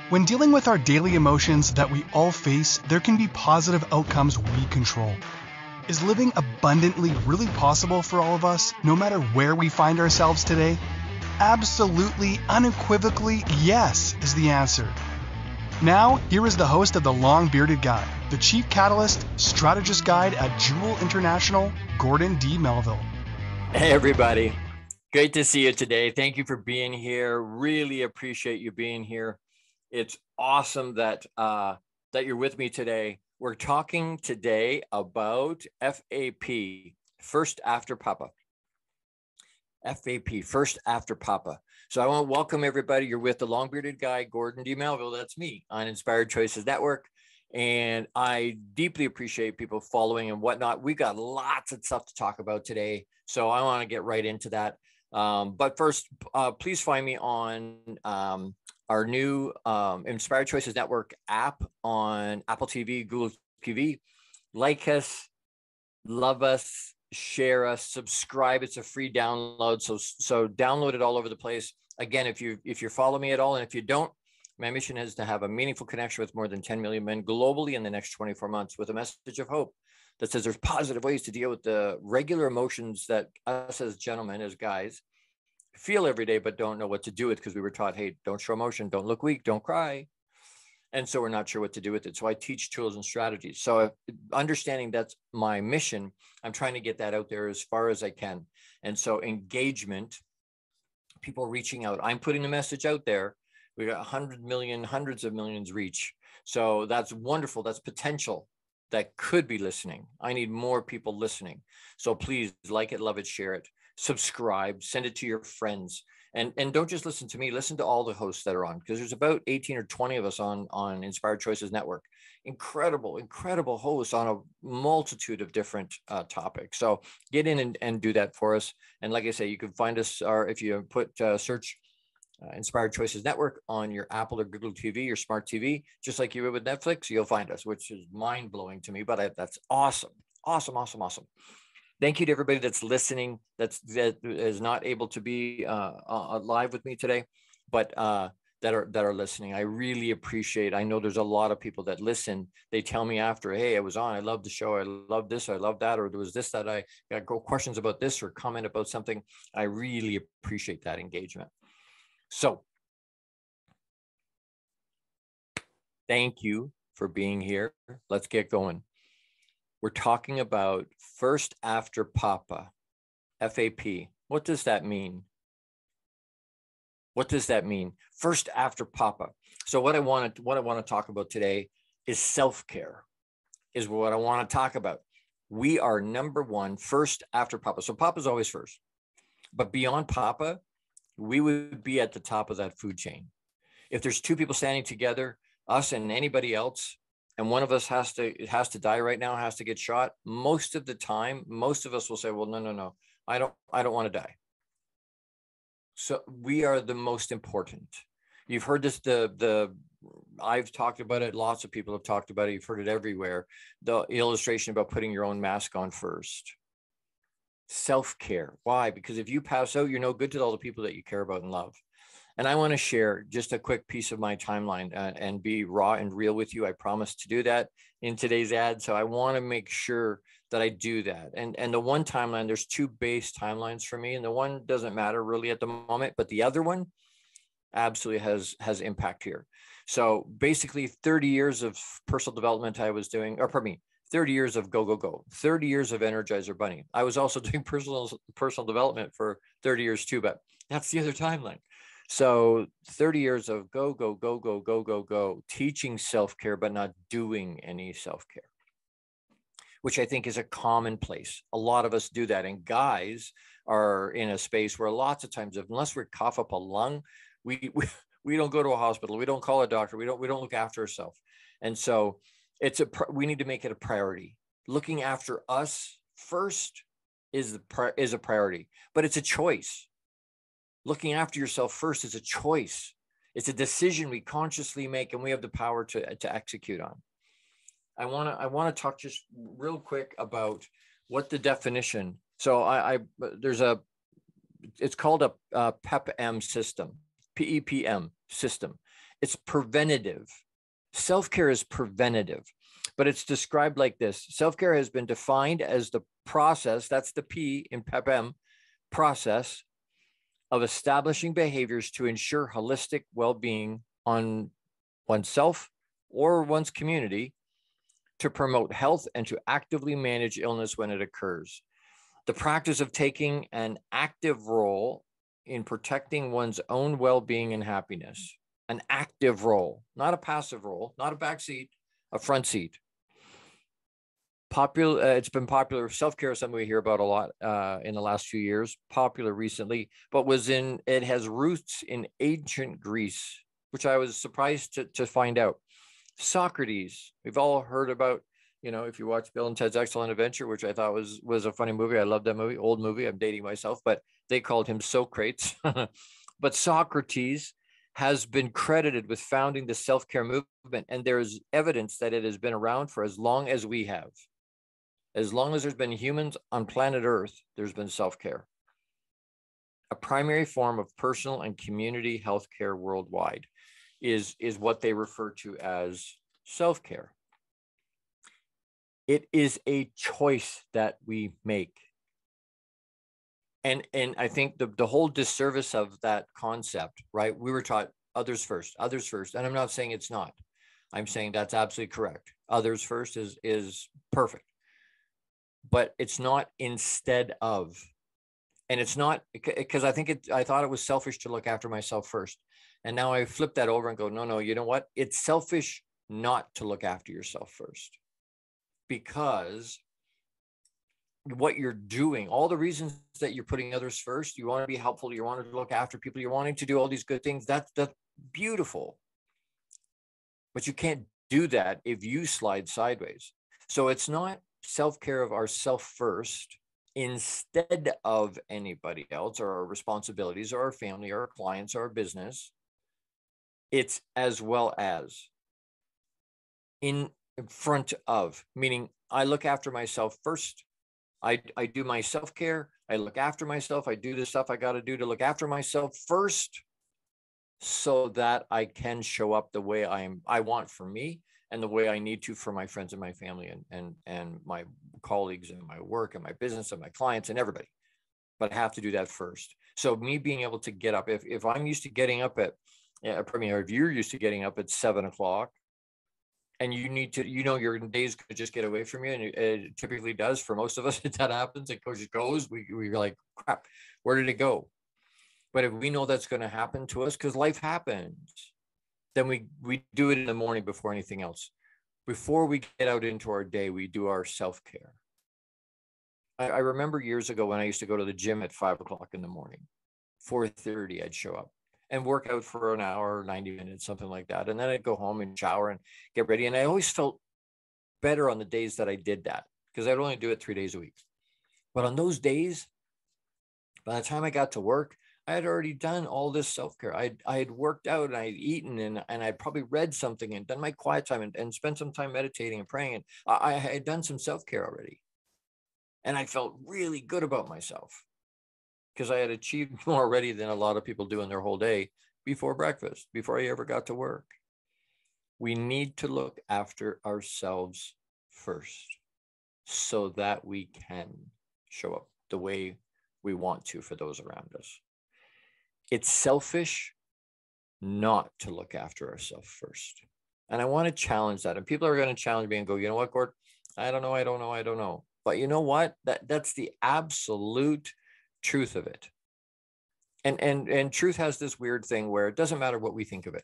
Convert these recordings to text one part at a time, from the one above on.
When dealing with our daily emotions that we all face, there can be positive outcomes we control. Is living abundantly really possible for all of us, no matter where we find ourselves today? Absolutely, unequivocally, yes is the answer. Now, here is the host of The Long Bearded Guy, the Chief Catalyst, Strategist Guide at Jewel International, Gordon D Melville. Hey, everybody. Great to see you today. Thank you for being here. Really appreciate you being here. It's awesome that you're with me today. We're talking today about F.A.P, First After Papa. F.A.P, First After Papa. So I want to welcome everybody. You're with the Long Bearded Guy, Gordon D Melville. That's me on Inspired Choices Network. And I deeply appreciate people following and whatnot. We've got lots of stuff to talk about today. So I want to get right into that. But first, please find me on our new Inspired Choices Network app on Apple TV, Google TV. Like us, love us, share us, subscribe. It's a free download. So download it all over the place. Again, if you follow me at all, and if you don't, my mission is to have a meaningful connection with more than 10 million men globally in the next 24 months with a message of hope that says there's positive ways to deal with the regular emotions that us as gentlemen, as guys, feel every day, but don't know what to do with, because we were taught, hey, don't show emotion, don't look weak, don't cry. And so we're not sure what to do with it. So I teach tools and strategies. So understanding that's my mission, I'm trying to get that out there as far as I can. And so engagement, people reaching out, I'm putting the message out there. We got 100 million, hundreds of millions reach. So that's wonderful. That's potential that could be listening. I need more people listening. So please like it, love it, share it, subscribe, send it to your friends. And don't just listen to me, listen to all the hosts that are on, because there's about 18 or 20 of us on Inspired Choices Network. Incredible, incredible hosts on a multitude of different topics. So get in and do that for us. And like I say, you can find us, or if you put search Inspired Choices Network on your Apple or Google TV, your smart TV, just like you would with Netflix, you'll find us, which is mind blowing to me, but that's awesome. Awesome, awesome, awesome. Thank you to everybody that's listening, that is not able to be live with me today, but that are listening. I really appreciate. I know there's a lot of people that listen. They tell me after, hey, I was on, I love the show, I love this, I love that, or there was this that I got questions about this or comment about something. I really appreciate that engagement. So thank you for being here. Let's get going. We're talking about First After Papa, F.A.P. What does that mean? What does that mean? First After Papa. So what I want to talk about today is self-care, is what I want to talk about. We are number one, first after Papa. So Papa's always first, but beyond Papa, we would be at the top of that food chain. If there's two people standing together, us and anybody else, and one of us has to die right now, has to get shot, most of the time, most of us will say, well, no, I don't want to die. So we are the most important. You've heard this, I've talked about it. Lots of people have talked about it. You've heard it everywhere. The illustration about putting your own mask on first. Self-care. Why? Because if you pass out, you're no good to all the people that you care about and love. And I want to share just a quick piece of my timeline and be raw and real with you. I promise to do that in today's ad. So I want to make sure that I do that. And the one timeline, there's two base timelines for me, and the one doesn't matter really at the moment, but the other one absolutely has impact here. So basically 30 years of personal development I was doing, 30 years of go, 30 years of Energizer Bunny. I was also doing personal development for 30 years too, but that's the other timeline. So 30 years of go, teaching self-care, but not doing any self-care, which I think is a commonplace. A lot of us do that. And guys are in a space where lots of times, unless we cough up a lung, we don't go to a hospital. We don't call a doctor. We don't look after ourselves. And so we need to make it a priority. Looking after us first is a priority, but it's a choice. Looking after yourself first is a choice. It's a decision we consciously make, and we have the power to execute on. I want to talk just real quick about what the definition. So it's called a PEPM system, PEPM system. It's preventative. Self-care is preventative, but it's described like this. Self-care has been defined as the process, that's the P in F.A.P, process of establishing behaviors to ensure holistic well-being on oneself or one's community, to promote health and to actively manage illness when it occurs. The practice of taking an active role in protecting one's own well-being and happiness. An active role, not a passive role, not a back seat, a front seat. It's been popular. Self-care is something we hear about a lot in the last few years, popular recently, but it has roots in ancient Greece, which I was surprised to find out. Socrates, we've all heard about, if you watch Bill and Ted's Excellent Adventure, which I thought was a funny movie. I love that movie, old movie. I'm dating myself, but they called him Socrates. But Socrates has been credited with founding the self-care movement. And there is evidence that it has been around for as long as we have. As long as there's been humans on planet Earth, there's been self-care. A primary form of personal and community health care worldwide is what they refer to as self-care. It is a choice that we make. And I think the whole disservice of that concept, right? We were taught others first. And I'm not saying it's not. I'm saying that's absolutely correct. Others first is perfect. But it's not instead of. And it's not, because I thought it was selfish to look after myself first. And now I flip that over and go, no, you know what? It's selfish not to look after yourself first. Because what you're doing, all the reasons that you're putting others first, you want to be helpful, you want to look after people, you're wanting to do all these good things, that's beautiful. But you can't do that if you slide sideways. So it's not self-care of ourself first instead of anybody else or our responsibilities or our family or our clients or our business. It's as well as in front of, meaning I look after myself first. I do my self-care. I look after myself. I do the stuff I got to do to look after myself first, so that I can show up the way I want for me and the way I need to for my friends and my family and my colleagues and my work and my business and my clients and everybody. But I have to do that first. So me being able to get up, if I'm used to getting up at, or if you're used to getting up at 7 o'clock, and you need to, your days could just get away from you. And it typically does for most of us. If that happens, it goes, we're like, crap, where did it go? But if we know that's going to happen to us, because life happens, then we do it in the morning before anything else. Before we get out into our day, we do our self-care. I remember years ago when I used to go to the gym at 5 o'clock in the morning, 4:30, I'd show up and work out for an hour, 90 minutes, something like that. And then I'd go home and shower and get ready. And I always felt better on the days that I did that, because I'd only do it 3 days a week. But on those days, by the time I got to work, I had already done all this self-care. I had worked out and I had eaten and I'd probably read something and done my quiet time and spent some time meditating and praying. And I had done some self-care already. And I felt really good about myself, because I had achieved more already than a lot of people do in their whole day before breakfast, before I ever got to work. We need to look after ourselves first so that we can show up the way we want to for those around us. It's selfish not to look after ourselves first. And I want to challenge that. And people are going to challenge me and go, you know what, Gord? I don't know. But you know what? That's the absolute truth of it. And truth has this weird thing where it doesn't matter what we think of it,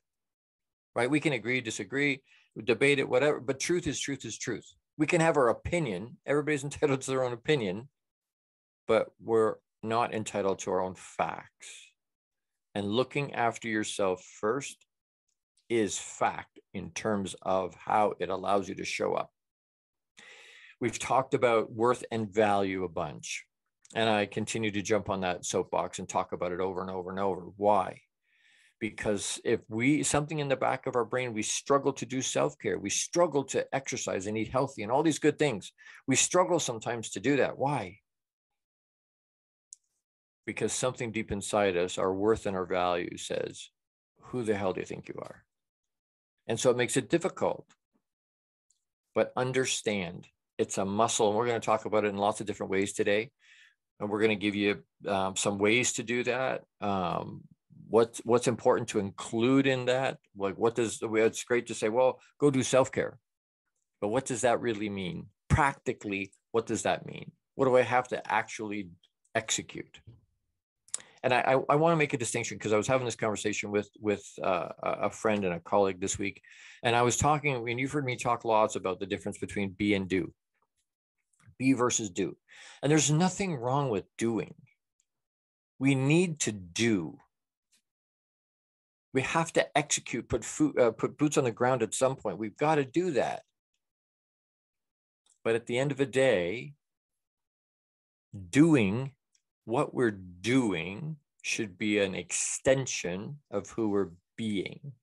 right? We can agree, disagree, debate it, whatever, but truth is truth. We can have our opinion. Everybody's entitled to their own opinion, but we're not entitled to our own facts. And looking after yourself first is fact in terms of how it allows you to show up. We've talked about worth and value a bunch, and I continue to jump on that soapbox and talk about it over and over and over. Why? Because if something in the back of our brain, we struggle to do self-care, we struggle to exercise and eat healthy and all these good things. We struggle sometimes to do that. Why? Because something deep inside us, our worth and our value says, who the hell do you think you are? And so it makes it difficult. But understand, it's a muscle. And we're going to talk about it in lots of different ways today. And we're going to give you some ways to do that. What's important to include in that? Like, it's great to say, well, go do self-care. But what does that really mean? Practically, what does that mean? What do I have to actually execute? And I want to make a distinction, because I was having this conversation with a friend and a colleague this week. And I was talking, and you've heard me talk lots about the difference between be and do. Be versus do. And there's nothing wrong with doing. We need to do. We have to execute, put boots on the ground at some point. We've got to do that. But at the end of the day, doing what we're doing should be an extension of who we're being.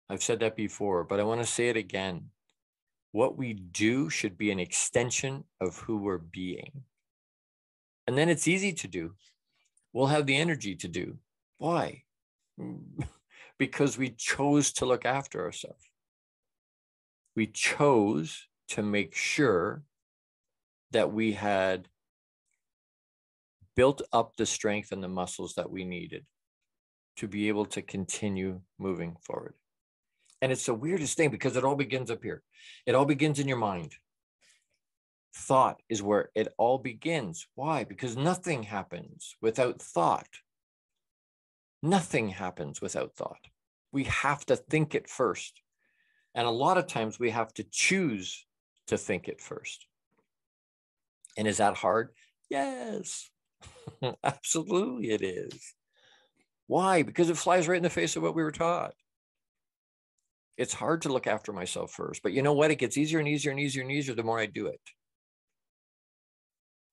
I've said that before, but I want to say it again. What we do should be an extension of who we're being. And then it's easy to do. We'll have the energy to do. Why? Because we chose to look after ourselves. We chose to make sure that we had built up the strength and the muscles that we needed to be able to continue moving forward. And it's the weirdest thing, because it all begins up here. It all begins in your mind. Thought is where it all begins. Why? Because nothing happens without thought. Nothing happens without thought. We have to think it first. And a lot of times we have to choose to think it first. And is that hard? Yes, absolutely it is. Why? Because it flies right in the face of what we were taught. It's hard to look after myself first, but you know what? It gets easier and easier and easier and easier the more I do it.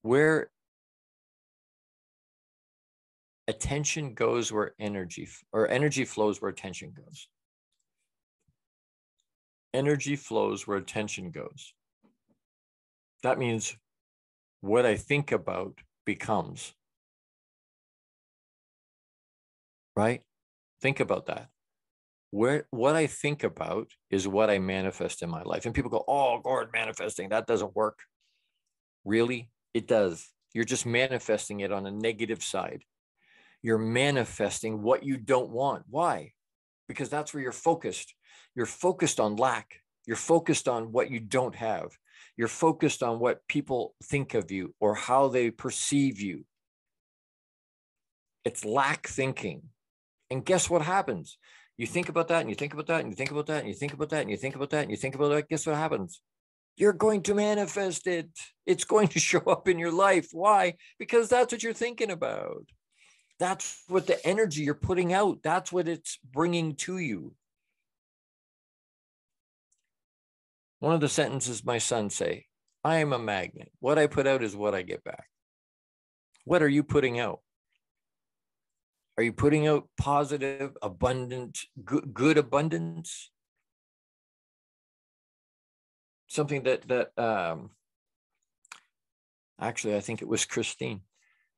Where attention goes, where energy flows where attention goes. Energy flows where attention goes. That means what I think about becomes. Right? Think about that. What I think about is what I manifest in my life. And people go, oh, Gordon, manifesting, that doesn't work. Really? It does. You're just manifesting it on a negative side. You're manifesting what you don't want. Why? Because that's where you're focused. You're focused on lack. You're focused on what you don't have. You're focused on what people think of you or how they perceive you. It's lack thinking. And guess what happens? You think about that, and you think about that, and you think about that, and you think about that, and you think about that, and you think about that. Guess what happens? You're going to manifest it. It's going to show up in your life. Why? Because that's what you're thinking about. That's what the energy you're putting out, that's what it's bringing to you. One of the sentences my sons say, I am a magnet. What I put out is what I get back. What are you putting out? Are you putting out positive, abundant, good abundance? Something that actually, I think it was Christine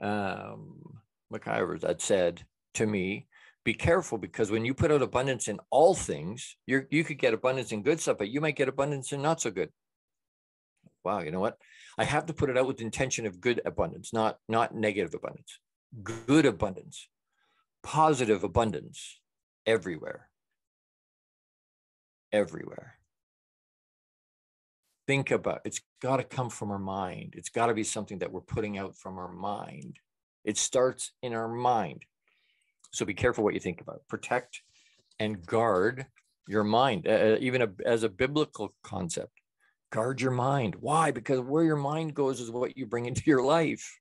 McIver that said to me, be careful, because when you put out abundance in all things, you could get abundance in good stuff, but you might get abundance in not so good. Wow, you know what? I have to put it out with the intention of good abundance, not negative abundance. Good abundance. Positive abundance everywhere. Everywhere. Think about, it's got to come from our mind. It's got to be something that we're putting out from our mind. It starts in our mind. So be careful what you think about. Protect and guard your mind, even as a biblical concept. Guard your mind. Why? Because where your mind goes is what you bring into your life.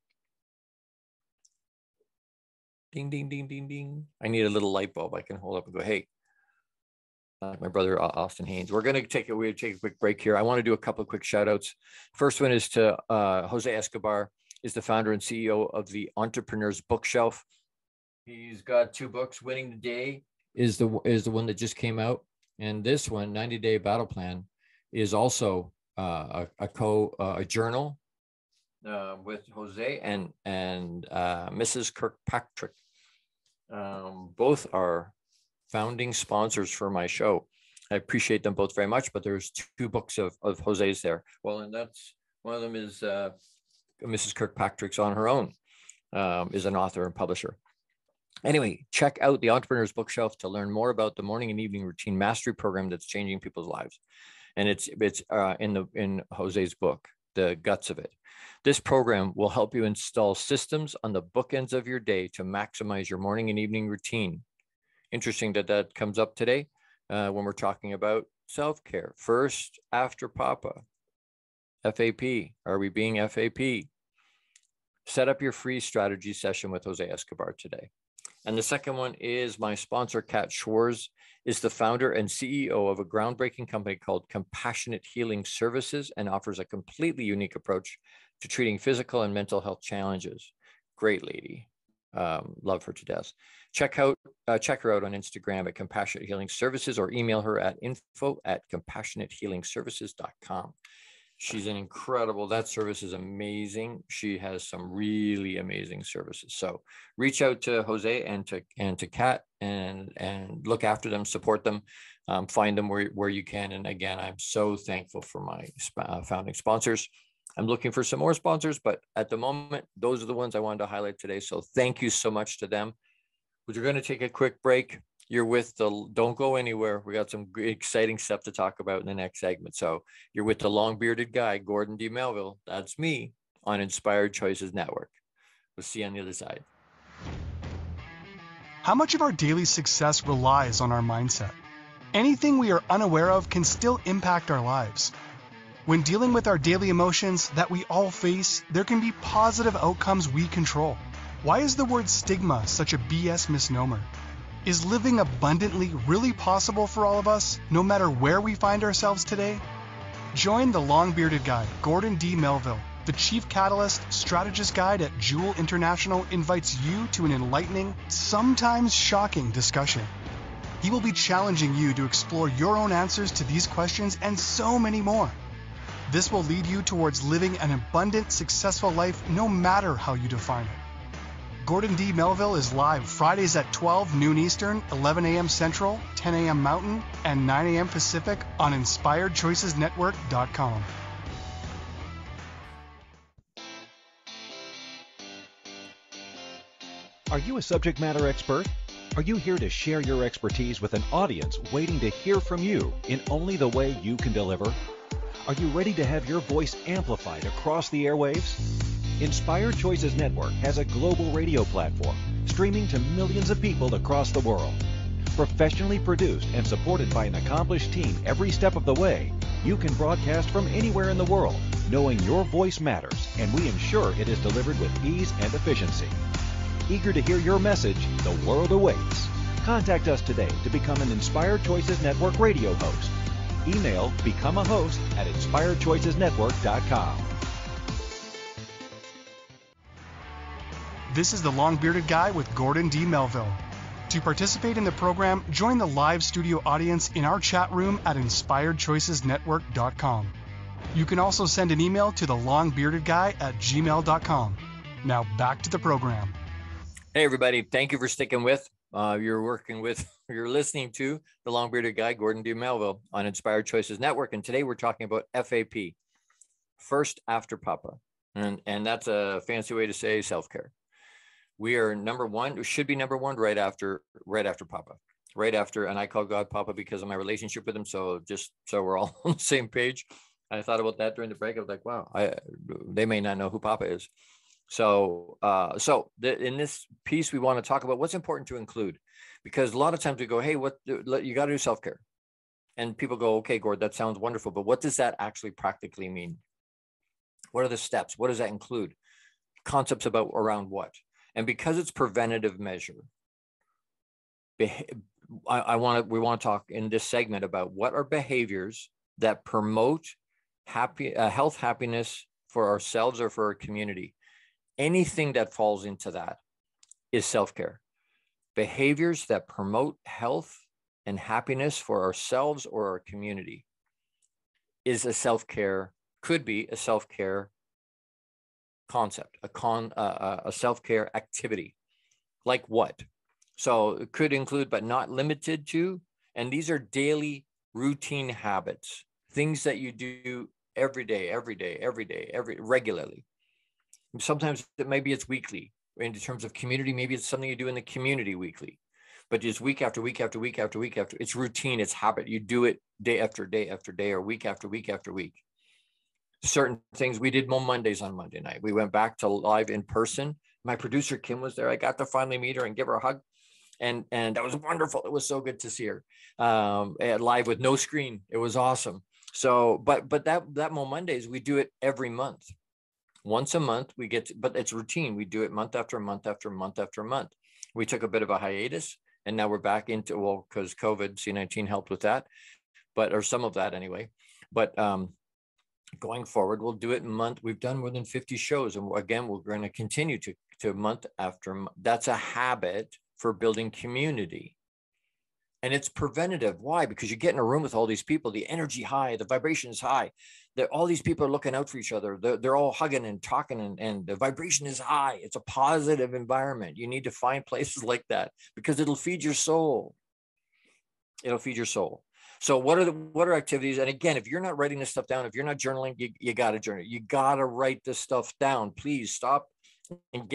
Ding, ding, ding, ding, ding. I need a little light bulb I can hold up and go, hey, my brother, Austin Haynes. We're going to take a quick break here. I want to do a couple of quick shout outs. First one is to Jose Escobar, is the founder and CEO of the Entrepreneur's Bookshelf. He's got 2 books. Winning the Day is the one that just came out. And this one, 90-Day Battle Plan, is also a journal with Jose and Mrs. Kirkpatrick. Both are founding sponsors for my show. I appreciate them both very much, but there's two books of Jose's there. Well, and that's one of them is Mrs. Kirkpatrick's on her own, is an author and publisher. Anyway, check out the Entrepreneur's Bookshelf to learn more about the morning and evening routine mastery program that's changing people's lives. And it's in Jose's book, The Guts of It. This program will help you install systems on the bookends of your day to maximize your morning and evening routine. Interesting that comes up today when we're talking about self-care. First, after Papa. F.A.P. Are we being F.A.P? Set up your free strategy session with Jose Escobar today. And the second one is my sponsor, Kat Schwarz, is the founder and CEO of a groundbreaking company called Compassionate Healing Services and offers a completely unique approach to treating physical and mental health challenges. Great lady. Love her to death. Check her out on Instagram at Compassionate Healing Services or email her at info@compassionatehealingservices.com. She's an incredible, that service is amazing. She has some really amazing services. So reach out to Jose and to Kat and look after them, support them, find them where you can. And again, I'm so thankful for my founding sponsors. I'm looking for some more sponsors, but at the moment, those are the ones I wanted to highlight today. So thank you so much to them. We're going to take a quick break. Don't go anywhere. We got some exciting stuff to talk about in the next segment. So you're with the long-bearded guy, Gordon D Melville. That's me on Inspired Choices Network. We'll see you on the other side. How much of our daily success relies on our mindset? Anything we are unaware of can still impact our lives. When dealing with our daily emotions that we all face, there can be positive outcomes we control. Why is the word stigma such a BS misnomer? Is living abundantly really possible for all of us, no matter where we find ourselves today? Join the long-bearded guy, Gordon D Melville. The Chief Catalyst Strategist Guide at Jewel International invites you to an enlightening, sometimes shocking discussion. He will be challenging you to explore your own answers to these questions and so many more. This will lead you towards living an abundant, successful life no matter how you define it. Gordon D Melville is live Fridays at 12 noon Eastern, 11 a.m. Central, 10 a.m. Mountain, and 9 a.m. Pacific on InspiredChoicesNetwork.com. Are you a subject matter expert? Are you here to share your expertise with an audience waiting to hear from you in only the way you can deliver? Are you ready to have your voice amplified across the airwaves? Inspired Choices Network has a global radio platform streaming to millions of people across the world. Professionally produced and supported by an accomplished team every step of the way, you can broadcast from anywhere in the world, knowing your voice matters, and we ensure it is delivered with ease and efficiency. Eager to hear your message, the world awaits. Contact us today to become an Inspired Choices Network radio host. Email becomeahost@inspiredchoicesnetwork.com. This is the long-bearded guy with Gordon D Melville. To participate in the program, join the live studio audience in our chat room at InspiredChoicesNetwork.com. You can also send an email to thelongbeardedguy@gmail.com. Now back to the program. Hey everybody, thank you for sticking with. You're listening to the long-bearded guy, Gordon D Melville on Inspired Choices Network. And today we're talking about F.A.P, first after Papa. And that's a fancy way to say self-care. We are number one, we should be number one right after Papa, right after. And I call God Papa because of my relationship with him. So just so we're all on the same page. I thought about that during the break. I was like, wow, they may not know who Papa is. So in this piece, we want to talk about what's important to include, because a lot of times we go, hey, you got to do self-care. And people go, okay, Gord, that sounds wonderful. But what does that actually practically mean? What are the steps? What does that include? Concepts around what? And because it's preventative measure, we want to talk in this segment about what are behaviors that promote health, happiness for ourselves or for our community. Anything that falls into that is self-care. Behaviors that promote health and happiness for ourselves or our community is a self-care, could be a self-care concept, a self-care activity. Like what? So it could include, but not limited to, and these are daily routine habits, things that you do every day, regularly. Sometimes maybe it's weekly. In terms of community, maybe it's something you do in the community weekly, but just week after week after week after week after, it's routine, it's habit. You do it day after day after day, or week after week after week. Certain things we did more Mondays on Monday night. We went back to live in person. My producer, Kim, was there. I got to finally meet her and give her a hug. And that was wonderful. It was so good to see her live with no screen. It was awesome. So, but that Mo Mondays, we do it every month. Once a month we get to, but it's routine. We do it month after month after month after month. We took a bit of a hiatus, and now we're back into, well, because COVID, C-19 helped with that, but, or some of that anyway. But going forward, we'll do it month. We've done more than 50 shows. And again, we're going to continue to month after month. That's a habit for building community. And it's preventative. Why? Because you get in a room with all these people, the energy high, the vibration is high. All these people are looking out for each other. They're all hugging and talking, and the vibration is high. It's a positive environment. You need to find places like that because it'll feed your soul. It'll feed your soul. So what are activities? And again, if you're not writing this stuff down, if you're not journaling, you got to journal. You got to write this stuff down. Please stop and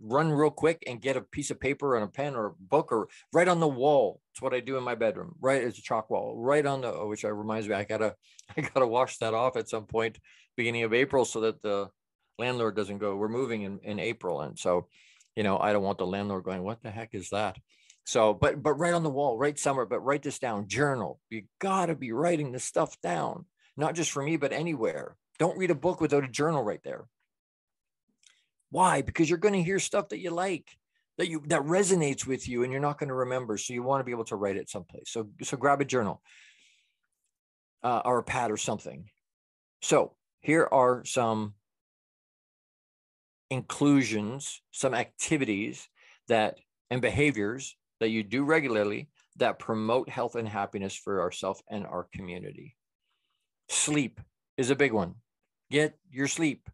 run real quick and get a piece of paper and a pen or a book, or write on the wall. It's what I do in my bedroom. Right, it's a chalk wall. Right on the, which reminds me, I gotta wash that off at some point, beginning of April, so that the landlord doesn't go. We're moving in April, and so, I don't want the landlord going, what the heck is that? So, but right on the wall, right somewhere. But write this down. Journal. You gotta be writing this stuff down, not just for me, but anywhere. Don't read a book without a journal right there. Why? Because you're going to hear stuff that you like, that resonates with you, and you're not going to remember. So you want to be able to write it someplace. So grab a journal or a pad or something. So here are some inclusions, some activities and behaviors that you do regularly that promote health and happiness for ourselves and our community. Sleep is a big one. Get your sleep.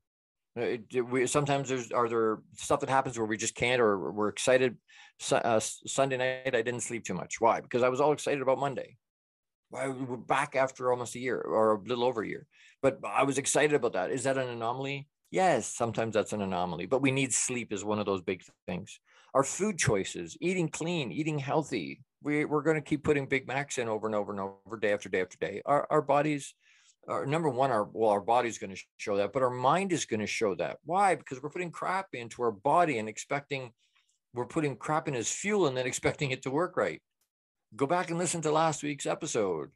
Sometimes there stuff that happens where we just can't, or we're excited. Sunday night, I didn't sleep too much. Why? Because I was all excited about Monday. We're back after almost a year, or a little over a year, but I was excited about that. Is that an anomaly? Yes, sometimes that's an anomaly, but we need sleep is one of those big things. Our food choices, eating clean, eating healthy. We're going to keep putting Big Macs in over and over and over, day after day after day. Our bodies, number one, our body's going to show that, but our mind is going to show that. Why? Because we're putting crap into our body and we're putting crap in as fuel and then expecting it to work right. Go back and listen to last week's episode.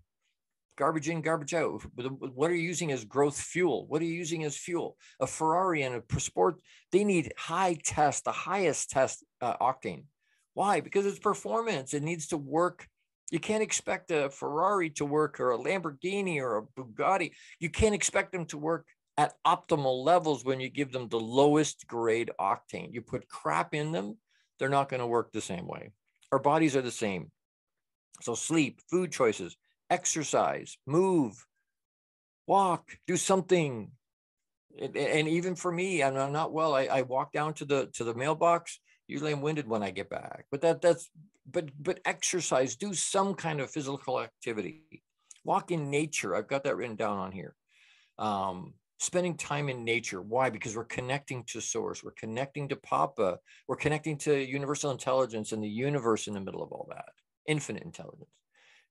Garbage in, garbage out. What are you using as growth fuel? What are you using as fuel? A Ferrari and a sport, they need the highest test octane. Why? Because it's performance. It needs to work. You can't expect a Ferrari to work, or a Lamborghini or a Bugatti. You can't expect them to work at optimal levels when you give them the lowest grade octane. You put crap in them, they're not going to work the same way. Our bodies are the same. So sleep, food choices, exercise, move, walk, do something. And even for me, I'm not well. I walk down to the mailbox. Usually I'm winded when I get back, but exercise, do some kind of physical activity, walk in nature. I've got that written down on here. Spending time in nature. Why? Because we're connecting to source. We're connecting to Papa. We're connecting to universal intelligence and the universe in the middle of all that. Infinite intelligence,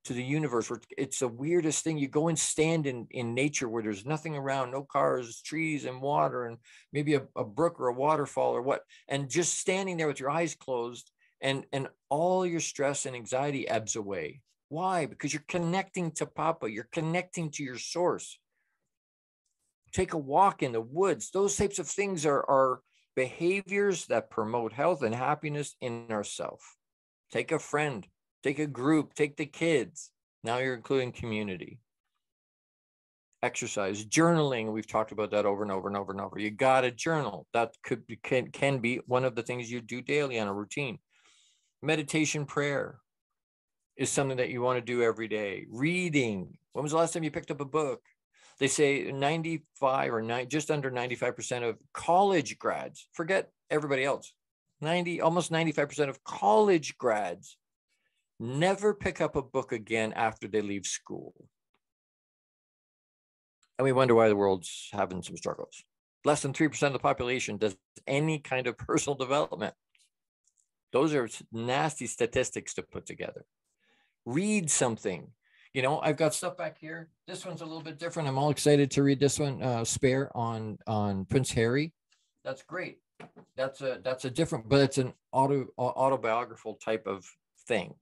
to the universe. It's the weirdest thing. You go and stand in nature where there's nothing around, no cars, trees and water, and maybe a brook or a waterfall or what, and just standing there with your eyes closed, and all your stress and anxiety ebbs away. Why? Because you're connecting to Papa. You're connecting to your source. Take a walk in the woods. Those types of things are behaviors that promote health and happiness in ourselves. Take a friend. Take a group, take the kids. Now you're including community. Exercise, journaling. We've talked about that over and over and over and over. You got to journal. That can be one of the things you do daily on a routine. Meditation, prayer is something that you want to do every day. Reading. When was the last time you picked up a book? They say 95 or just under 95% of college grads, forget everybody else, almost 95% of college grads never pick up a book again after they leave school. And we wonder why the world's having some struggles. Less than 3% of the population does any kind of personal development. Those are nasty statistics to put together. Read something. You know, I've got stuff back here. This one's a little bit different. I'm all excited to read this one, Spare on Prince Harry. That's great. That's a different, but it's an autobiographical type of thing.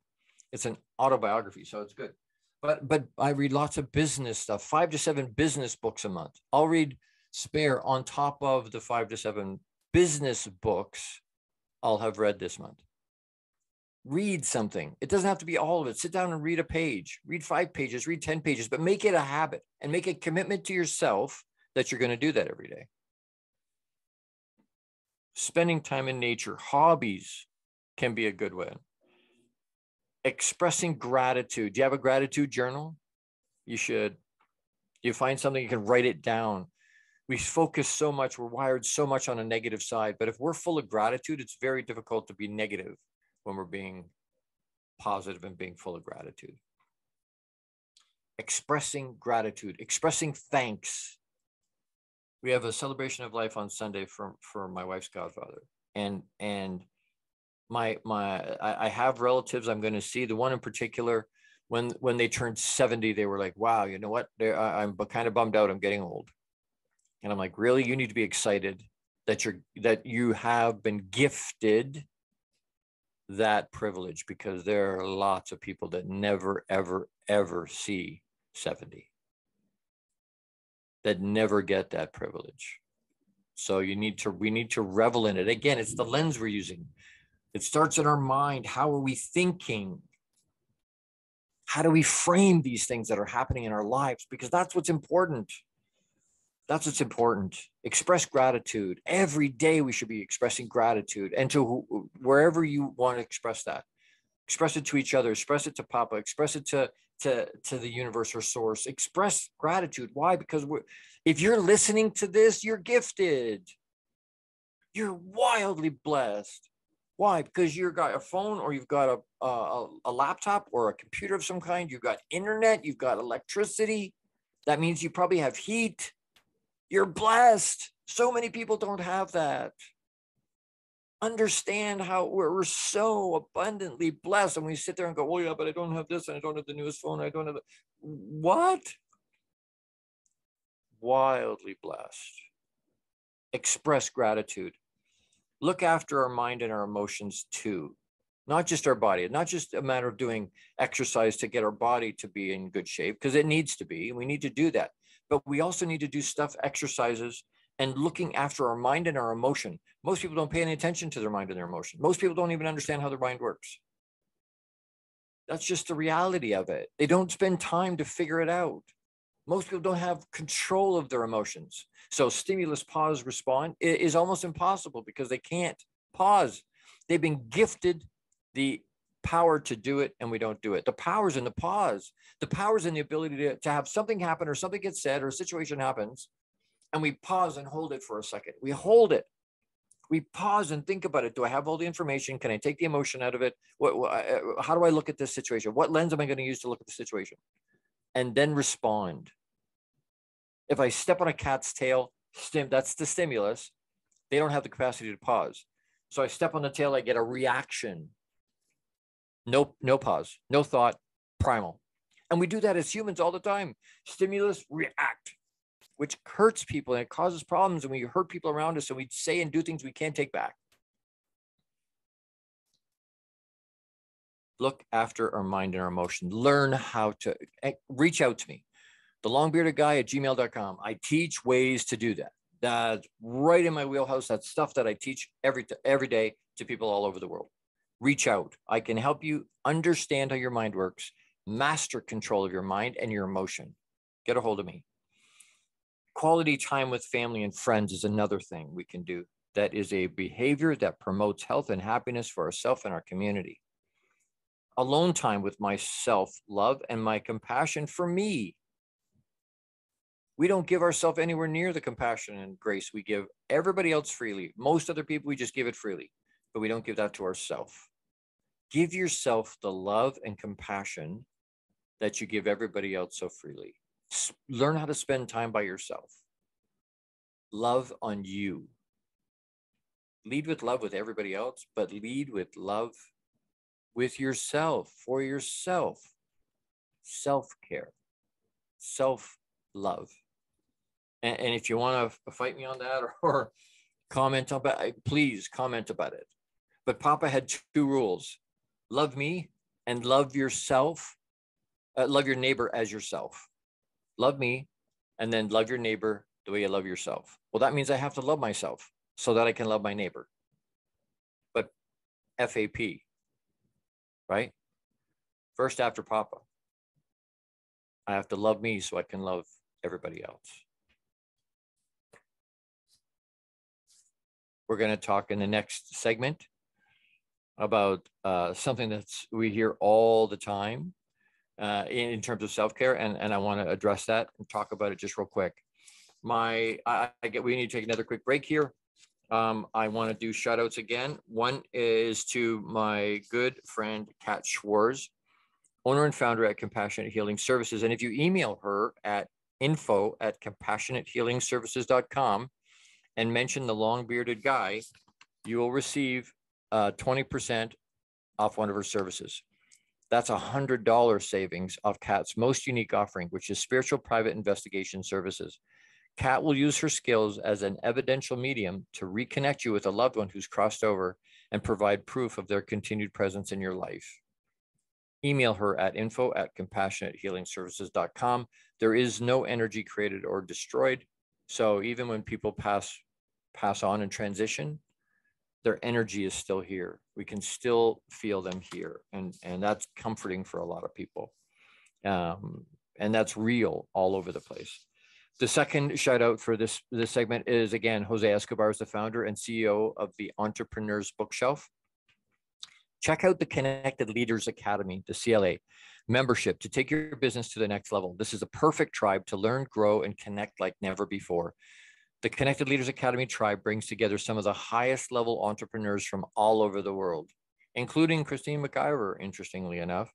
It's an autobiography, so it's good. But I read lots of business stuff, 5 to 7 business books a month. I'll read Spare on top of the 5 to 7 business books I'll have read this month. Read something. It doesn't have to be all of it. Sit down and read a page, read 5 pages, read 10 pages, but make it a habit and make a commitment to yourself that you're going to do that every day. Spending time in nature, hobbies can be a good one. Expressing gratitude. Do you have a gratitude journal? You should. You find something, you can write it down. We focus so much, we're wired so much on a negative side, but if we're full of gratitude, it's very difficult to be negative when we're being positive and being full of gratitude. Expressing gratitude, expressing thanks. We have a celebration of life on Sunday for my wife's godfather. And I have relatives I'm going to see. The one in particular, when they turned 70, they were like, wow, you know what? I'm kind of bummed out. I'm getting old. And I'm like, really? You need to be excited that you have been gifted that privilege, because there are lots of people that never, ever, ever see 70, that never get that privilege. So we need to revel in it. Again, it's the lens we're using. It starts in our mind. How are we thinking? How do we frame these things that are happening in our lives? Because that's what's important. That's what's important. Express gratitude. Every day we should be expressing gratitude, and to wherever you want to express that. Express it to each other. Express it to Papa. Express it to the universe or source. Express gratitude. Why? Because if you're listening to this, you're gifted. You're wildly blessed. Why? Because you've got a phone, or you've got a laptop or a computer of some kind. You've got internet. You've got electricity. That means you probably have heat. You're blessed. So many people don't have that. Understand how we're so abundantly blessed, and we sit there and go, oh yeah, but I don't have this, and I don't have the newest phone, I don't have what? Wildly blessed. Express gratitude. Look after our mind and our emotions too, not just our body. Not just a matter of doing exercise to get our body to be in good shape, because it needs to be, and we need to do that. But we also need to do exercises, and looking after our mind and our emotion. Most people don't pay any attention to their mind and their emotion. Most people don't even understand how their mind works. That's just the reality of it. They don't spend time to figure it out. Most people don't have control of their emotions. So stimulus, pause, respond is almost impossible, because they can't pause. They've been gifted the power to do it, and we don't do it. The power's in the pause. The power's in the ability to have something happen, or something gets said, or a situation happens, and we pause and hold it for a second. We hold it. We pause and think about it. Do I have all the information? Can I take the emotion out of it? How do I look at this situation? What lens am I going to use to look at the situation? And then respond. If I step on a cat's tail, that's the stimulus. They don't have the capacity to pause. So I step on the tail, I get a reaction. No pause, no thought, primal. And we do that as humans all the time. Stimulus, react, which hurts people, and it causes problems, and we hurt people around us, and we say and do things we can't take back. Look after our mind and our emotion. Learn how to reach out to me. thelongbeardedguy@gmail.com. I teach ways to do that. That's right in my wheelhouse. That's stuff that I teach every day to people all over the world. Reach out. I can help you understand how your mind works, master control of your mind and your emotion. Get a hold of me. Quality time with family and friends is another thing we can do. That is a behavior that promotes health and happiness for ourselves and our community. Alone time with my self-love and my compassion for me. We don't give ourselves anywhere near the compassion and grace we give everybody else freely. Most other people, we just give it freely. but we don't give that to ourselves. Give yourself the love and compassion that you give everybody else so freely. Learn how to spend time by yourself. Love on you. Lead with love with everybody else, but lead with love with yourself, for yourself. Self-care, self-love. And if you want to fight me on that or comment on it, please comment about it. But Papa had two rules: love me and love yourself. Love your neighbor as yourself. Love me and then love your neighbor the way you love yourself. Well, that means I have to love myself so that I can love my neighbor. But F.A.P, right? First after Papa. I have to love me so I can love everybody else. We're going to talk in the next segment about something that's we hear all the time in terms of self-care, and I want to address that and talk about it just real quick. We need to take another quick break here. I want to do shout outs again. One is to my good friend, Kat Schwarz, owner and founder at Compassionate Healing Services. And if you email her at info@compassionatehealingservices.com and mention the long bearded guy, you will receive 20% off one of her services. That's $100 savings off Kat's most unique offering, which is spiritual private investigation services. Kat will use her skills as an evidential medium to reconnect you with a loved one who's crossed over and provide proof of their continued presence in your life. Email her at info@compassionatehealingservices.com. There is no energy created or destroyed. So even when people pass on and transition, their energy is still here. We can still feel them here. And that's comforting for a lot of people. And that's real all over the place. The second shout out for this segment is, again, Jose Escobar is the founder and CEO of the Entrepreneur's Bookshelf. Check out the Connected Leaders Academy, the CLA membership, to take your business to the next level. This is a perfect tribe to learn, grow, and connect like never before. The Connected Leaders Academy tribe brings together some of the highest level entrepreneurs from all over the world, including Christine McIver, interestingly enough.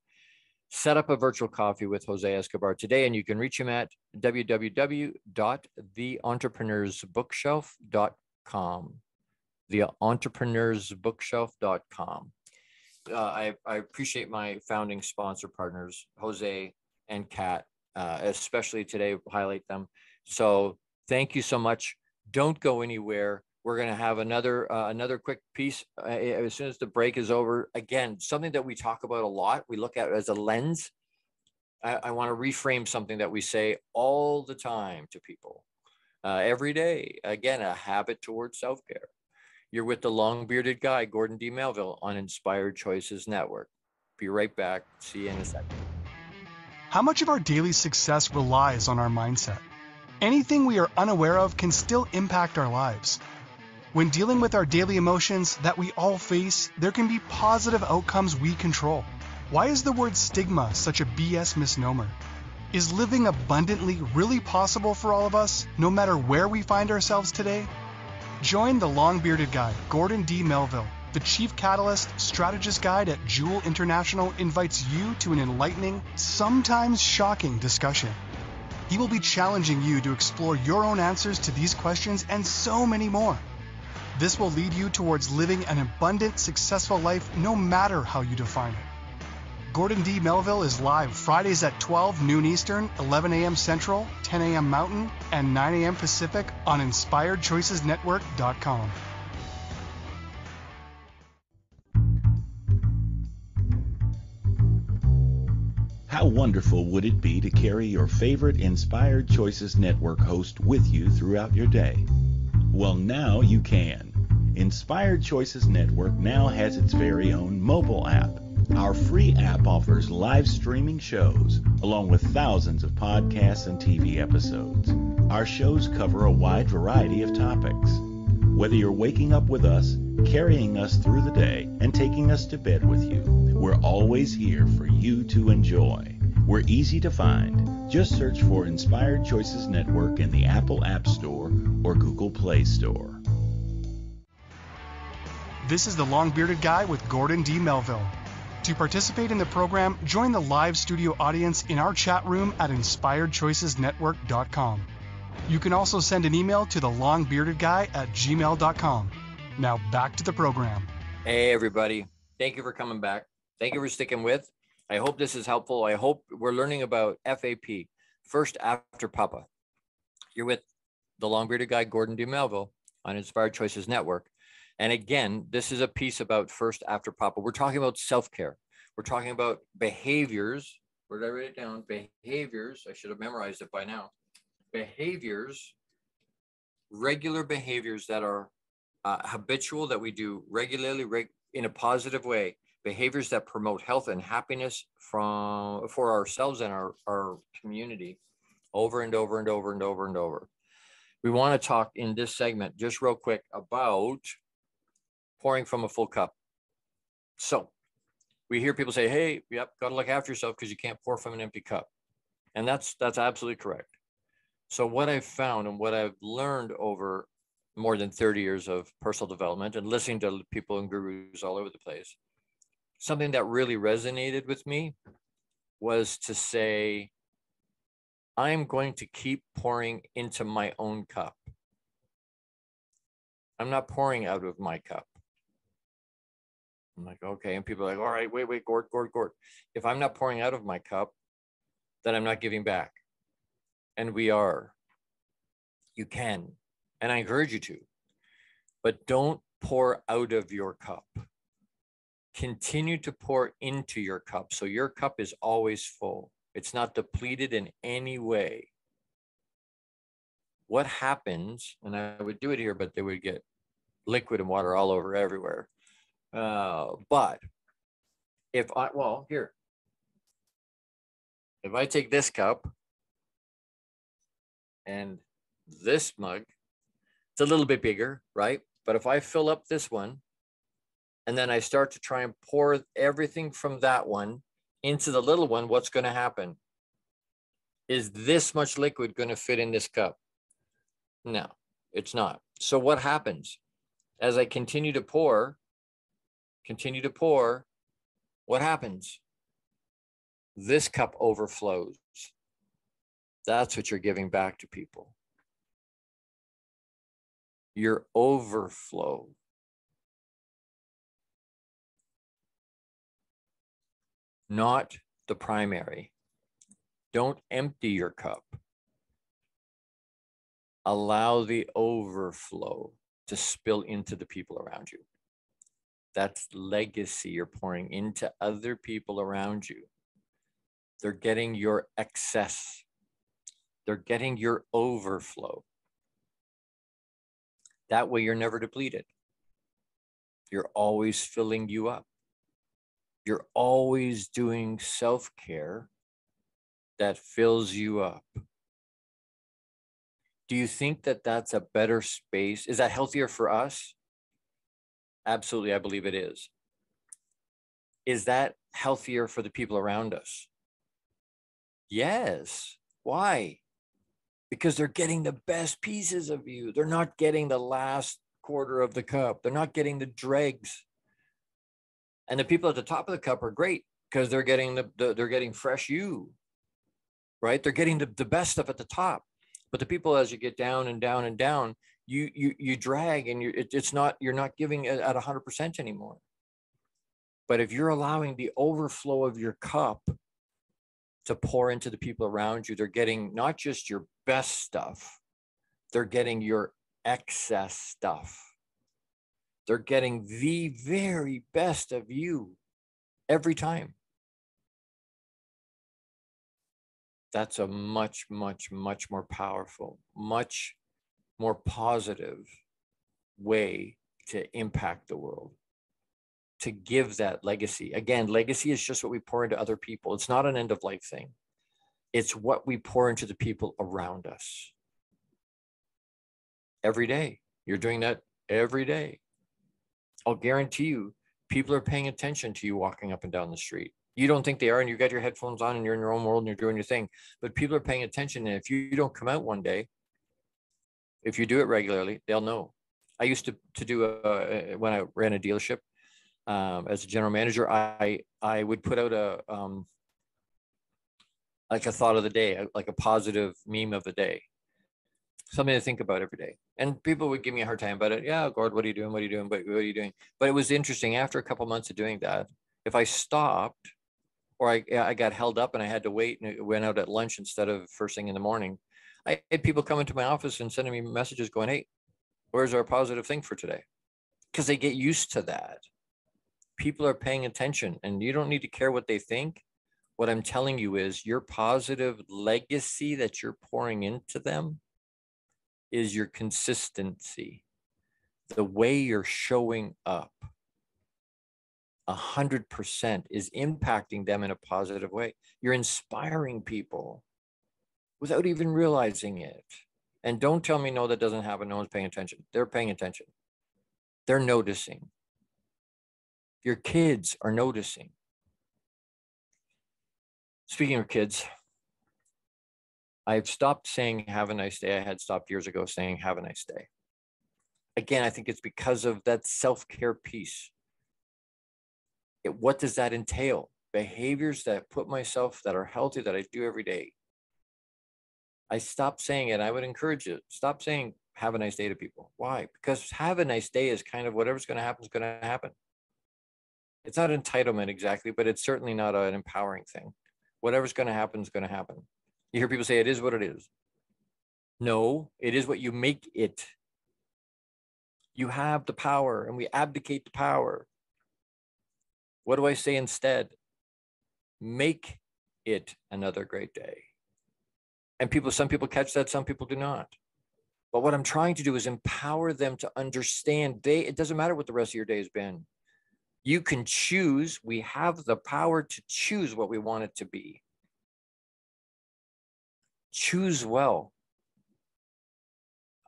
Set up a virtual coffee with Jose Escobar today, and you can reach him at www.theentrepreneursbookshelf.com. Theentrepreneursbookshelf.com. I appreciate my founding sponsor partners, Jose and Kat, especially today, highlight them. So thank you so much. Don't go anywhere. We're going to have another quick piece as soon as the break is over. Again, something that we talk about a lot. We look at it as a lens. I want to reframe something that we say all the time to people every day. Again, a habit towards self-care. You're with the long-bearded guy, Gordon D Melville, on Inspired Choices Network. Be right back. See you in a second. How much of our daily success relies on our mindset? Anything we are unaware of can still impact our lives. When dealing with our daily emotions that we all face, there can be positive outcomes we control. Why is the word stigma such a BS misnomer? Is living abundantly really possible for all of us, no matter where we find ourselves today? Join the long-bearded guy, Gordon D Melville. The Chief Catalyst Strategist Guide at Jewel International invites you to an enlightening, sometimes shocking discussion. He will be challenging you to explore your own answers to these questions and so many more. This will lead you towards living an abundant, successful life no matter how you define it. Gordon D Melville is live Fridays at 12 noon Eastern, 11 a.m. Central, 10 a.m. Mountain, and 9 a.m. Pacific on InspiredChoicesNetwork.com. How wonderful would it be to carry your favorite Inspired Choices Network host with you throughout your day? Well, now you can. Inspired Choices Network now has its very own mobile app. Our free app offers live streaming shows, along with thousands of podcasts and TV episodes. Our shows cover a wide variety of topics. Whether you're waking up with us, carrying us through the day, and taking us to bed with you, we're always here for you to enjoy. We're easy to find. Just search for Inspired Choices Network in the Apple App Store or Google Play Store. This is the Long-Bearded Guy with Gordon D Melville. To participate in the program, join the live studio audience in our chat room at inspiredchoicesnetwork.com. You can also send an email to thelongbeardedguy@gmail.com. Now back to the program. Hey, everybody. Thank you for coming back. Thank you for sticking with. I hope this is helpful. I hope we're learning about F.A.P, First After Papa. You're with the Long-Bearded Guy, Gordon D Melville, on Inspired Choices Network. And again, this is a piece about First After Papa. We're talking about self-care. We're talking about behaviors. Where did I write it down? Behaviors. I should have memorized it by now. Behaviors, regular behaviors that are habitual, that we do regularly in a positive way. Behaviors that promote health and happiness for ourselves and our community over and over and over and over and over. We want to talk in this segment just real quick about pouring from a full cup. So we hear people say, hey, yep, got to look after yourself because you can't pour from an empty cup. And that's absolutely correct. So what I've found and what I've learned over more than 30 years of personal development and listening to people and gurus all over the place, something that really resonated with me was to say, I'm going to keep pouring into my own cup. I'm not pouring out of my cup. I'm like, okay. And people are like, all right, wait, Gord. If I'm not pouring out of my cup, then I'm not giving back. And we are. You can. And I encourage you to. But don't pour out of your cup. Continue to pour into your cup. So your cup is always full. It's not depleted in any way. What happens, and I would do it here, but they would get liquid and water all over everywhere. But if I take this cup and this mug, it's a little bit bigger, right? But if I fill up this one and then I start to try and pour everything from that one into the little one, what's going to happen? Is this much liquid going to fit in this cup? No, it's not. So what happens? As I continue to pour, what happens? This cup overflows. That's what you're giving back to people. Your overflow. Not the primary. Don't empty your cup. Allow the overflow to spill into the people around you. That's legacy you're pouring into other people around you. They're getting your excess. They're getting your overflow. That way you're never depleted. You're always filling you up. You're always doing self-care that fills you up. Do you think that that's a better space? Is that healthier for us? Absolutely, I believe it is. Is that healthier for the people around us? Yes. Why? Because they're getting the best pieces of you. They're not getting the last quarter of the cup. They're not getting the dregs. And the people at the top of the cup are great because they're getting they're getting fresh you, right? They're getting the best stuff at the top. But the people, as you get down and down and down, you drag, and you're not giving it at 100% anymore. But if you're allowing the overflow of your cup to pour into the people around you, they're getting not just your best stuff, they're getting your excess stuff. They're getting the very best of you every time. That's a much, much, much more powerful, much more positive way to impact the world, to give that legacy. Again, legacy is just what we pour into other people. It's not an end of life thing. It's what we pour into the people around us. Every day. You're doing that every day. I'll guarantee you, people are paying attention to you walking up and down the street. You don't think they are, and you got your headphones on and you're in your own world and you're doing your thing, but people are paying attention. And if you don't come out one day, if you do it regularly, they'll know. I used to do when I ran a dealership as a general manager, I would put out like a thought of the day, like a positive meme of the day, something to think about every day. And people would give me a hard time about it. Yeah, Gord, what are you doing? What are you doing? What are you doing? But it was interesting. After a couple of months of doing that, if I stopped or I got held up and I had to wait and it went out at lunch instead of first thing in the morning, I had people come into my office and sending me messages going, hey, where's our positive thing for today? Because they get used to that. People are paying attention, and you don't need to care what they think. What I'm telling you is your positive legacy that you're pouring into them is your consistency, the way you're showing up. 100% is impacting them in a positive way. You're inspiring people without even realizing it. And don't tell me, no, that doesn't happen. No one's paying attention. They're paying attention. They're noticing. Your kids are noticing. Speaking of kids, I've stopped saying have a nice day. I had stopped years ago saying have a nice day. Again, I think it's because of that self-care piece. What does that entail? Behaviors that put myself, that are healthy, that I do every day. I stopped saying it. I would encourage you, stop saying have a nice day to people. Why? Because have a nice day is kind of whatever's going to happen is going to happen. It's not entitlement exactly, but it's certainly not an empowering thing. Whatever's going to happen is going to happen. You hear people say it is what it is. No, it is what you make it. You have the power, and we abdicate the power. What do I say instead? Make it another great day. And some people catch that, some people do not. But what I'm trying to do is empower them to understand it doesn't matter what the rest of your day has been. You can choose. We have the power to choose what we want it to be. Choose well.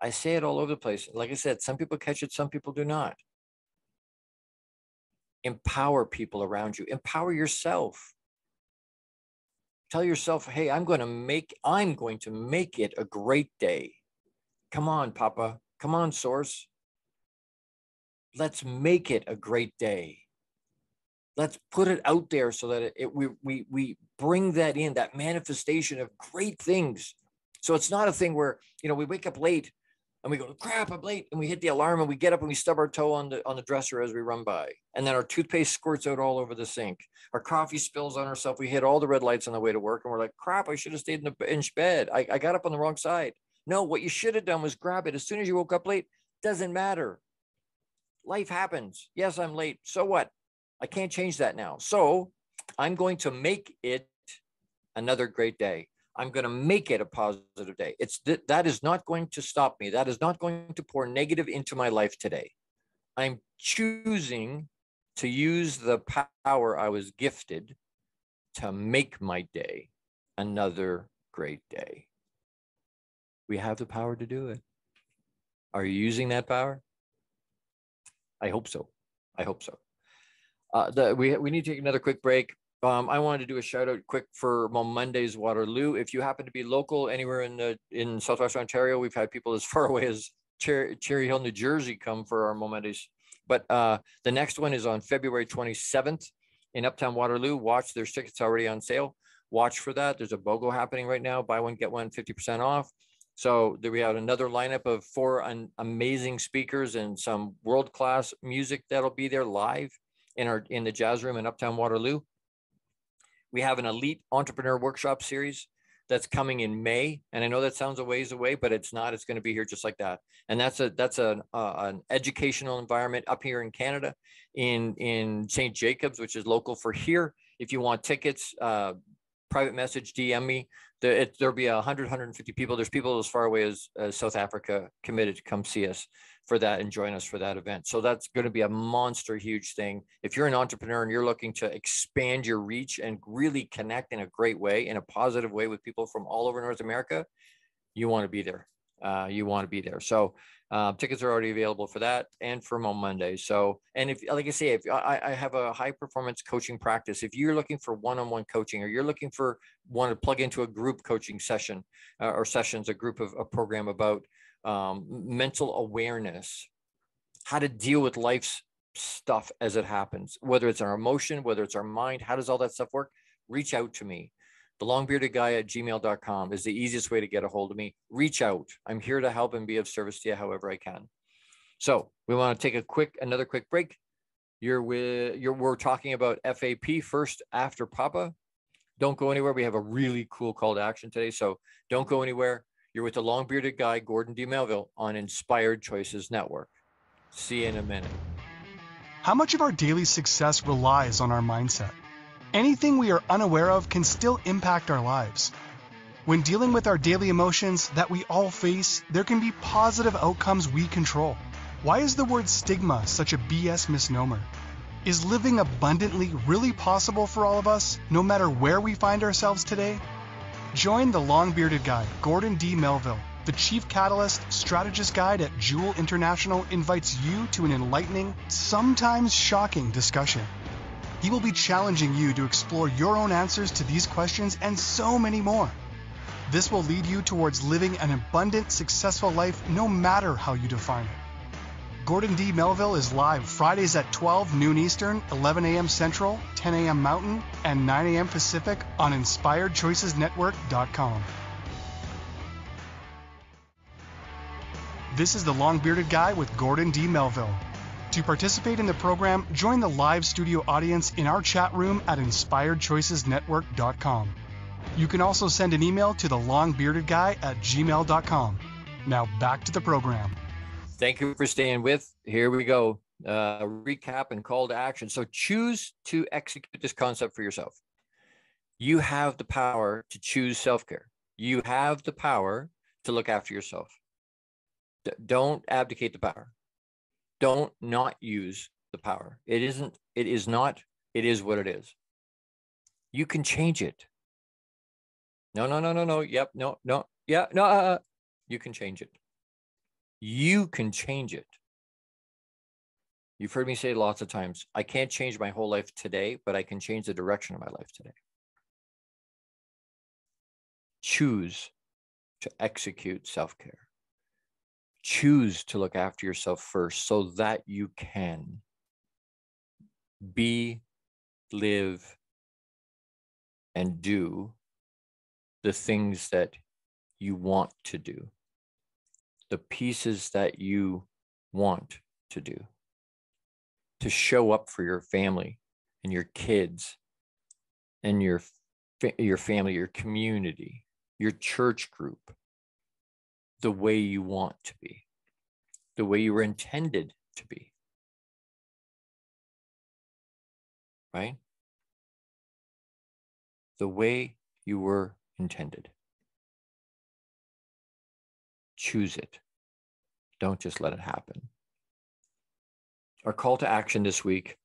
I say it all over the place. Like I said, some people catch it, some people do not. Empower people around you. Empower yourself. Tell yourself, hey, I'm going to make it a great day. Come on, Papa. Come on, Source. Let's make it a great day. Let's put it out there so that we bring that in, that manifestation of great things. So it's not a thing where, we wake up late and we go, crap, I'm late. And we hit the alarm and we get up and we stub our toe on the dresser as we run by. And then our toothpaste squirts out all over the sink. Our coffee spills on ourselves. We hit all the red lights on the way to work. And we're like, crap, I should have stayed in bed. I got up on the wrong side. No, what you should have done was grab it. As soon as you woke up late, doesn't matter. Life happens. Yes, I'm late. So what? I can't change that now. So I'm going to make it another great day. I'm going to make it a positive day. That is not going to stop me. That is not going to pour negative into my life today. I'm choosing to use the power I was gifted to make my day another great day. We have the power to do it. Are you using that power? I hope so. I hope so. We need to take another quick break. I wanted to do a shout out quick for Monday's Waterloo. If you happen to be local anywhere in Southwestern Ontario, we've had people as far away as Cherry Hill, New Jersey come for our Mondays. But the next one is on February 27th in Uptown Waterloo. Watch, there's tickets already on sale. Watch for that. There's a BOGO happening right now. Buy one, get one, 50% off. So we have another lineup of 4 amazing speakers and some world-class music that'll be there live in the jazz room in Uptown Waterloo. We have an elite entrepreneur workshop series that's coming in May. And I know that sounds a ways away, but it's not. It's going to be here just like that. And that's an educational environment up here in Canada in St. Jacobs, which is local for here. If you want tickets, private message, DM me. There'll be 150 people. There's people as far away as South Africa committed to come see us for that and join us for that event. So that's going to be a monster huge thing. If you're an entrepreneur and you're looking to expand your reach and really connect in a great way, in a positive way with people from all over North America, you want to be there. So tickets are already available for that and for Monday. So, and if, like I say, if I have a high performance coaching practice, if you're looking for one-on-one coaching, or you're looking for want to plug into a group coaching session or sessions, a program about mental awareness, how to deal with life's stuff as it happens, whether it's our emotion, whether it's our mind, how does all that stuff work? Reach out to me. thelongbeardedguy@gmail.com is the easiest way to get a hold of me. Reach out. I'm here to help and be of service to you however I can. So we want to take another quick break. We're talking about F.A.P. first after Papa. Don't go anywhere. We have a really cool call to action today. So don't go anywhere. You're with the long-bearded guy, Gordon D Melville, on Inspired Choices Network. See you in a minute. How much of our daily success relies on our mindset? Anything we are unaware of can still impact our lives. When dealing with our daily emotions that we all face, there can be positive outcomes we control. Why is the word stigma such a BS misnomer? Is living abundantly really possible for all of us, no matter where we find ourselves today? Join the long-bearded guy, Gordon D Melville. The Chief Catalyst Strategist Guide at Jewel International invites you to an enlightening, sometimes shocking discussion. He will be challenging you to explore your own answers to these questions and so many more. This will lead you towards living an abundant, successful life no matter how you define it. Gordon D. Melville is live Fridays at 12 noon Eastern, 11 a.m. Central, 10 a.m. Mountain, and 9 a.m. Pacific on InspiredChoicesNetwork.com. This is the Long-Bearded Guy with Gordon D. Melville. To participate in the program, join the live studio audience in our chat room at InspiredChoicesNetwork.com. You can also send an email to thelongbeardedguy@gmail.com. Now back to the program. Thank you for staying with. Here we go. Recap and call to action. So choose to execute this concept for yourself. You have the power to choose self-care. You have the power to look after yourself. Don't abdicate the power. Don't not use the power. It is what it is. You can change it. No. Yep. No. Yeah. No. You can change it. You can change it. You've heard me say lots of times, I can't change my whole life today, but I can change the direction of my life today. Choose to execute self-care. Choose to look after yourself first so that you can be, live, and do the things that you want to do. The pieces that you want to do, to show up for your family and your kids and your family, your community, your church group, the way you want to be, the way you were intended to be, right? The way you were intended. Choose it. Don't just let it happen. Our call to action this week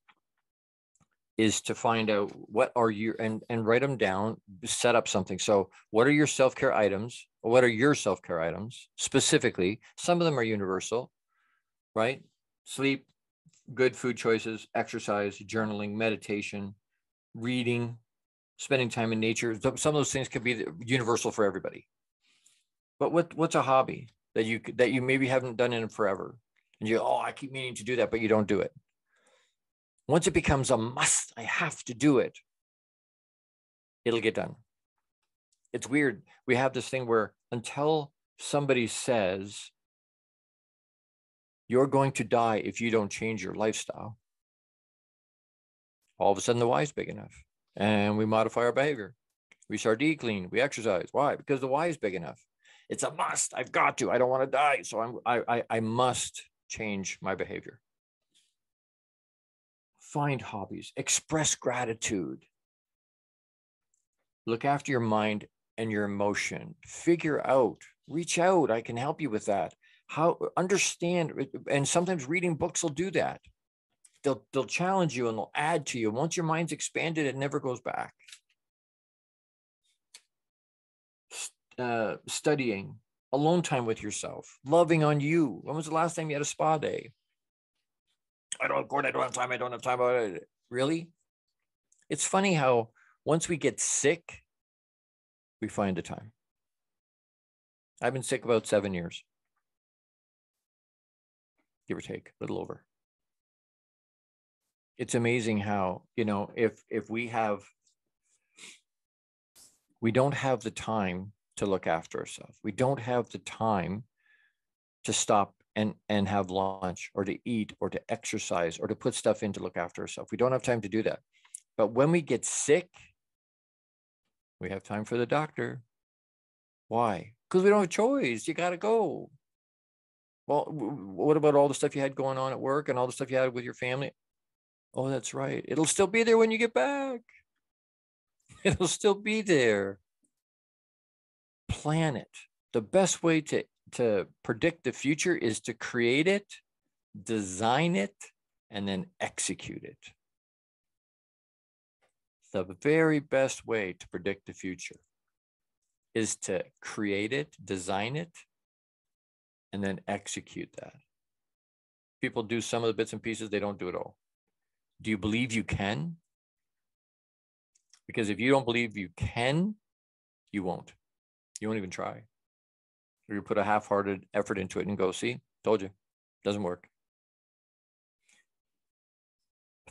is to find out what are your, and write them down, set up something. So what are your self-care items? What are your self-care items specifically? Some of them are universal, right? Sleep, good food choices, exercise, journaling, meditation, reading, spending time in nature. Some of those things could be universal for everybody. But what's a hobby that you maybe haven't done in forever? And I keep meaning to do that, but you don't do it. Once it becomes a must, I have to do it, it'll get done. It's weird. We have this thing where until somebody says, you're going to die if you don't change your lifestyle, all of a sudden the why is big enough. And we modify our behavior. We start to eat clean. We exercise. Why? Because the why is big enough. It's a must. I've got to. I don't want to die. So I must change my behavior. Find hobbies. Express gratitude. Look after your mind and your emotion. Figure out. Reach out. I can help you with that. How understand. And sometimes reading books will do that. They'll challenge you and they'll add to you. Once your mind's expanded, it never goes back. Studying, alone time with yourself, loving on you. When was the last time you had a spa day? Gordon, I don't have time. I don't have time. Really? It's funny how once we get sick, we find the time. I've been sick about 7 years. give or take, a little over. It's amazing how, if we don't have the time to look after ourselves. We don't have the time to stop and have lunch or to eat or to exercise or to put stuff in to look after ourselves. We don't have time to do that. But when we get sick, we have time for the doctor. Why? Because we don't have a choice. You got to go. Well, what about all the stuff you had going on at work and all the stuff you had with your family? Oh, that's right. It'll still be there when you get back. It'll still be there. Plan it. The best way to predict the future is to create it, design it, and then execute it. The very best way to predict the future is to create it, design it, and then execute that. People do some of the bits and pieces, they don't do it all. Do you believe you can? Because if you don't believe you can, you won't. You won't even try. Or you put a half-hearted effort into it and go, see, told you, doesn't work.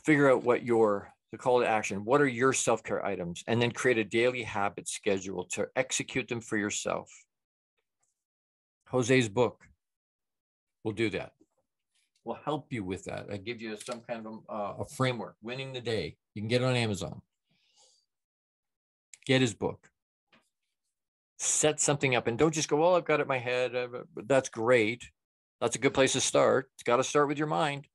Figure out what the call to action, what are your self-care items, and then create a daily habit schedule to execute them for yourself. Jose's book will do that. Will help you with that. I give you some kind of a framework, Winning the Day. You can get it on Amazon. Get his book. Set something up and don't just go, well, I've got it in my head. That's great. That's a good place to start. It's got to start with your mind.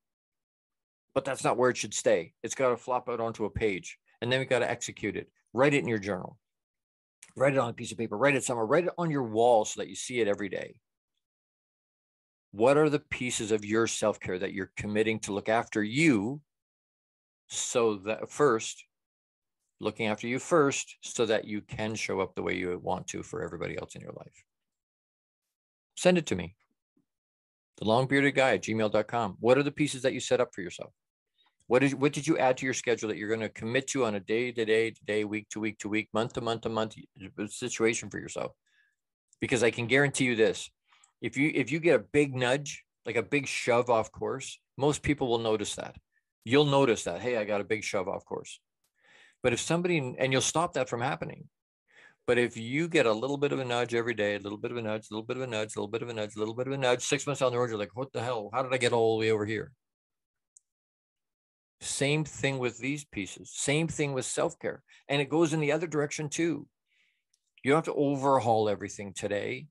But that's not where it should stay. It's got to flop out onto a page. And then we got to execute it. Write it in your journal. Write it on a piece of paper. Write it somewhere. Write it on your wall so that you see it every day. What are the pieces of your self-care that you're committing to look after you looking after you first so that you can show up the way you want to for everybody else in your life? Send it to me. thelongbeardedguy@gmail.com. What are the pieces that you set up for yourself? What did you add to your schedule that you're going to commit to on a day-to-day, week to week, month to month situation for yourself? Because I can guarantee you this. If you get a big nudge, like a big shove off course, most people will notice that. You'll notice that, hey, I got a big shove off course. But if and you'll stop that from happening. But if you get a little bit of a nudge every day, a little bit of a nudge, a little bit of a nudge, a little bit of a nudge, a little bit of a nudge, 6 months down the road, you're like, what the hell? How did I get all the way over here? Same thing with these pieces. Same thing with self-care. And it goes in the other direction too. You don't have to overhaul everything today,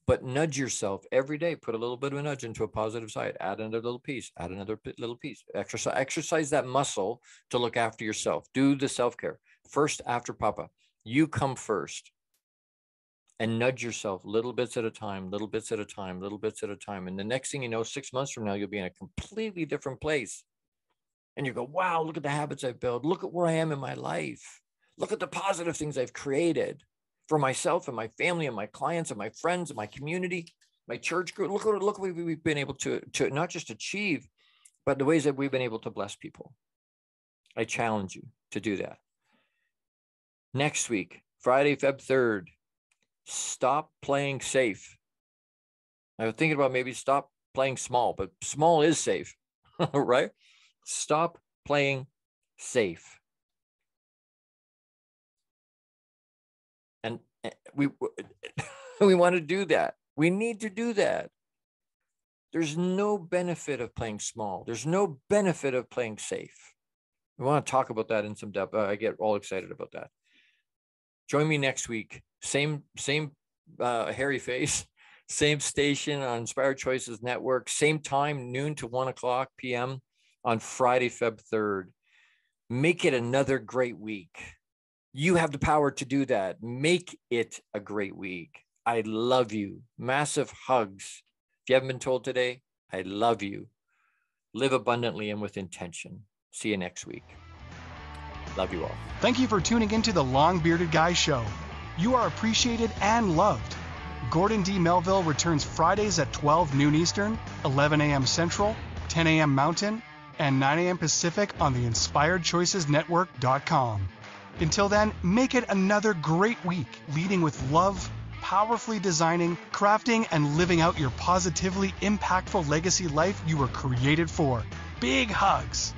but nudge yourself every day. Put a little bit of a nudge into a positive side. Add another little piece. Add another little piece. Exercise that muscle to look after yourself. Do the self-care. First after Papa. You come first. And nudge yourself little bits at a time, little bits at a time, little bits at a time. And the next thing you know, 6 months from now, you'll be in a completely different place. And you go, wow, look at the habits I've built. Look at where I am in my life. Look at the positive things I've created for myself and my family and my clients and my friends and my community, my church group. Look what we've been able to not just achieve, but the ways that we've been able to bless people. I challenge you to do that. Next week, Friday, Feb 3rd, stop playing safe. I was thinking about maybe stop playing small, but small is safe, right? Stop playing safe. And we want to do that. We need to do that. There's no benefit of playing small. There's no benefit of playing safe. We want to talk about that in some depth. I get all excited about that. Join me next week. Same hairy face, same station on Inspired Choices Network, same time, noon to 1:00 p.m. on Friday, Feb 3rd. Make it another great week. You have the power to do that. Make it a great week. I love you. Massive hugs. If you haven't been told today, I love you. Live abundantly and with intention. See you next week. Love you all. Thank you for tuning into the Long Bearded Guy Show. You are appreciated and loved. Gordon D Melville returns Fridays at 12 noon Eastern, 11 a.m. Central, 10 a.m. Mountain, and 9 a.m. Pacific on the InspiredChoicesNetwork.com. Until then, make it another great week, leading with love, powerfully designing, crafting, and living out your positively impactful legacy life you were created for. Big hugs.